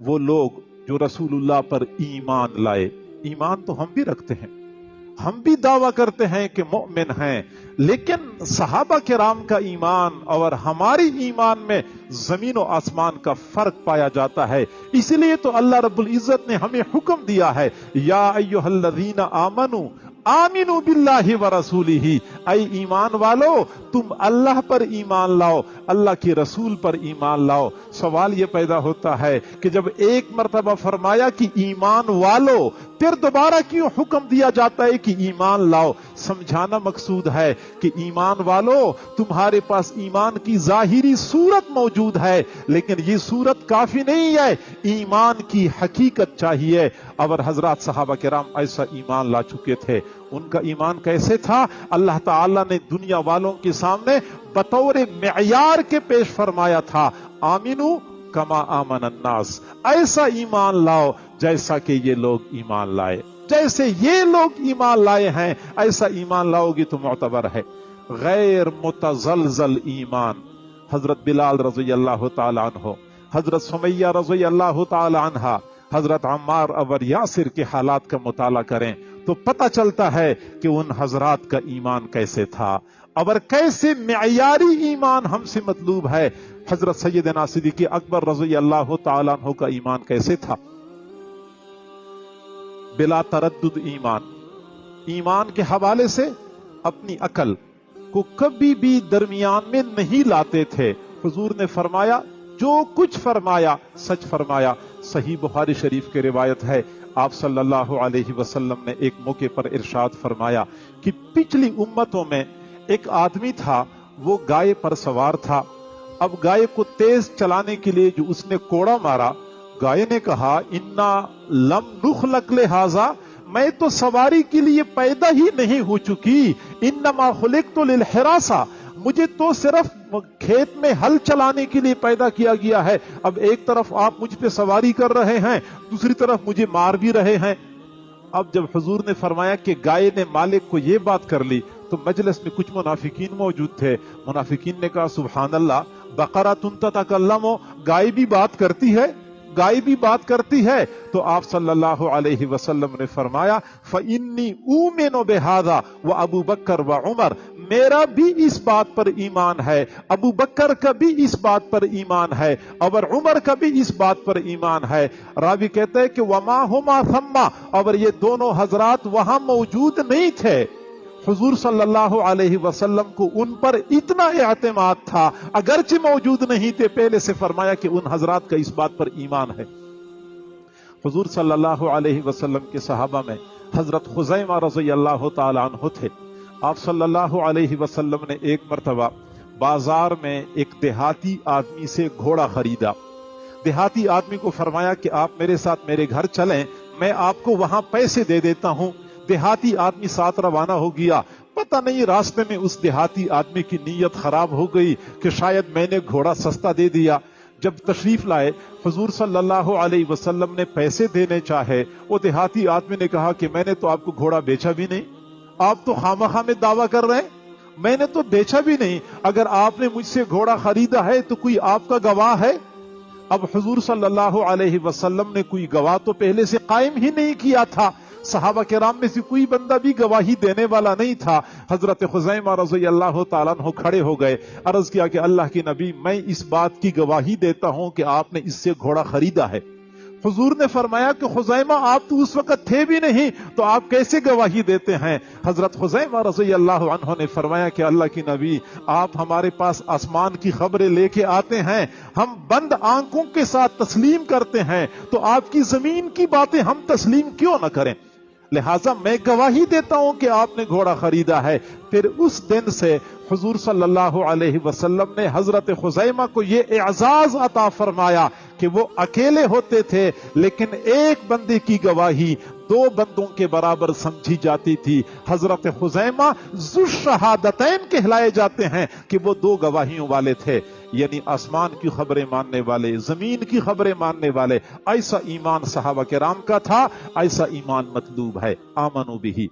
وہ لوگ جو رسول اللہ پر ایمان لائے. ایمان تو ہم بھی رکھتے ہیں, ہم بھی دعویٰ کرتے ہیں کہ مومن ہیں, لیکن صحابہ کرام کا ایمان اور ہماری ایمان میں زمین و آسمان کا فرق پایا جاتا ہے. اسی لیے تو اللہ رب العزت نے ہمیں حکم دیا ہے, یا ایھا الذین آمنوا آمنوا باللہ ورسولہ, اے ایمان والو تم اللہ پر ایمان لاؤ, اللہ کے رسول پر ایمان لاؤ. سوال یہ پیدا ہوتا ہے کہ جب ایک مرتبہ فرمایا کہ ایمان والو, پھر دوبارہ کیوں حکم دیا جاتا ہے کہ ایمان لاؤ؟ سمجھانا مقصود ہے کہ ایمان والو تمہارے پاس ایمان کی ظاہری صورت موجود ہے, لیکن یہ صورت کافی نہیں ہے, ایمان کی حقیقت چاہیے. اور حضرات صحابہ کرام ایسا ایمان لا چکے تھے. ان کا ایمان کیسے تھا؟ اللہ تعالیٰ نے دنیا والوں کے سامنے بطور معیار کے پیش فرمایا تھا, آمنو کما آمن الناس, ایسا ایمان لاؤ جیسا کہ یہ لوگ ایمان لائے. جیسے یہ لوگ ایمان لائے ہیں ایسا ایمان لاؤ گی تو معتبر ہے. غیر متزلزل ایمان. حضرت بلال رضی اللہ تعالی عنہ, حضرت سمیہ رضی اللہ تعالی عنہا, حضرت عمار اور یاسر کے حالات کا مطالعہ کریں تو پتہ چلتا ہے کہ ان حضرات کا ایمان کیسے تھا اور کیسے معیاری ایمان ہم سے مطلوب ہے. حضرت سیدنا صدیق اکبر رضی اللہ تعالی عنہ کا ایمان کیسے تھا؟ بلا تردد ایمان. ایمان کے حوالے سے اپنی عقل کو کبھی بھی درمیان میں نہیں لاتے تھے. حضور نے فرمایا, جو کچھ فرمایا سچ فرمایا. صحیح بخاری شریف کی روایت ہے, آپ صلی اللہ علیہ وسلم نے ایک موقع پر ارشاد فرمایا کہ پچھلی امتوں میں ایک آدمی تھا, وہ گائے پر سوار تھا. اب گائے کو تیز چلانے کے لیے جو اس نے کوڑا مارا, گائے نے کہا انا لم نخلق لہذا, میں تو سواری کے لیے پیدا ہی نہیں ہو چکی, انما خلقت للحراسہ, مجھے تو صرف کھیت میں ہل چلانے کے لیے پیدا کیا گیا ہے. اب ایک طرف آپ مجھ پہ سواری کر رہے ہیں, دوسری طرف مجھے مار بھی رہے ہیں. اب جب حضور نے فرمایا کہ گائے نے مالک کو یہ بات کر لی تو مجلس میں کچھ منافقین موجود تھے. منافقین نے کہا سبحان اللہ, بقرۃ تتکلم, گائے بھی بات کرتی ہے, گائے بھی بات کرتی ہے. تو آپ صلی اللہ علیہ وسلم نے فرمایا فإنی أؤمن بهذا وأبو بکر وعمر, میرا بھی اس بات پر ایمان ہے, ابو بکر کا بھی اس بات پر ایمان ہے, اور عمر کا بھی اس بات پر ایمان ہے. راوی کہتے ہیں کہ وما ہما ثم, اور یہ دونوں حضرات وہاں موجود نہیں تھے. حضور صلی اللہ علیہ وسلم کو ان پر اتنا اعتماد تھا, اگرچہ موجود نہیں تھے, پہلے سے فرمایا کہ ان حضرات کا اس بات پر ایمان ہے. حضور صلی اللہ علیہ وسلم کے صحابہ میں حضرت خزیمہ رضی اللہ تعالی عنہ تھے. آپ صلی اللہ علیہ وسلم نے ایک مرتبہ بازار میں ایک دیہاتی آدمی سے گھوڑا خریدا. دیہاتی آدمی کو فرمایا کہ آپ میرے ساتھ میرے گھر چلیں, میں آپ کو وہاں پیسے دے دیتا ہوں. دیہاتی آدمی ساتھ روانہ ہو گیا. پتہ نہیں راستے میں اس دیہاتی آدمی کی نیت خراب ہو گئی کہ شاید میں نے گھوڑا سستا دے دیا. جب تشریف لائے حضور صلی اللہ علیہ وسلم نے پیسے دینے چاہے, وہ دیہاتی آدمی نے کہا کہ میں نے تو آپ کو گھوڑا بیچا بھی نہیں, آپ تو خامخواہ میں دعویٰ کر رہے ہیں, میں نے تو بیچا بھی نہیں. اگر آپ نے مجھ سے گھوڑا خریدا ہے تو کوئی آپ کا گواہ ہے؟ اب حضور صلی اللہ علیہ وسلم نے کوئی گواہ تو پہلے سے قائم ہی نہیں کیا تھا. صحابہ کرام میں سے کوئی بندہ بھی گواہی دینے والا نہیں تھا. حضرت خزیمہ رضی اللہ تعالیٰ عنہ کھڑے ہو گئے, عرض کیا کہ اللہ کے نبی, میں اس بات کی گواہی دیتا ہوں کہ آپ نے اس سے گھوڑا خریدا ہے. حضور نے فرمایا کہ خزیمہ آپ تو اس وقت تھے بھی نہیں, تو آپ کیسے گواہی دیتے ہیں؟ حضرت خزیمہ رضی اللہ عنہ نے فرمایا کہ اللہ کی نبی, آپ ہمارے پاس آسمان کی خبریں لے کے آتے ہیں, ہم بند آنکھوں کے ساتھ تسلیم کرتے ہیں, تو آپ کی زمین کی باتیں ہم تسلیم کیوں نہ کریں؟ لہٰذا میں گواہی دیتا ہوں کہ آپ نے گھوڑا خریدا ہے. پھر اس دن سے حضور صلی اللہ علیہ وسلم نے حضرت خزیمہ کو یہ اعزاز عطا فرمایا کہ وہ اکیلے ہوتے تھے, لیکن ایک بندے کی گواہی دو بندوں کے برابر سمجھی جاتی تھی. حضرت خزیمہ ذو الشہادتین کہلائے جاتے ہیں کہ وہ دو گواہیوں والے تھے, یعنی آسمان کی خبریں ماننے والے, زمین کی خبریں ماننے والے. ایسا ایمان صحابہ کرام کا تھا, ایسا ایمان مطلوب ہے. آمنوا بہ.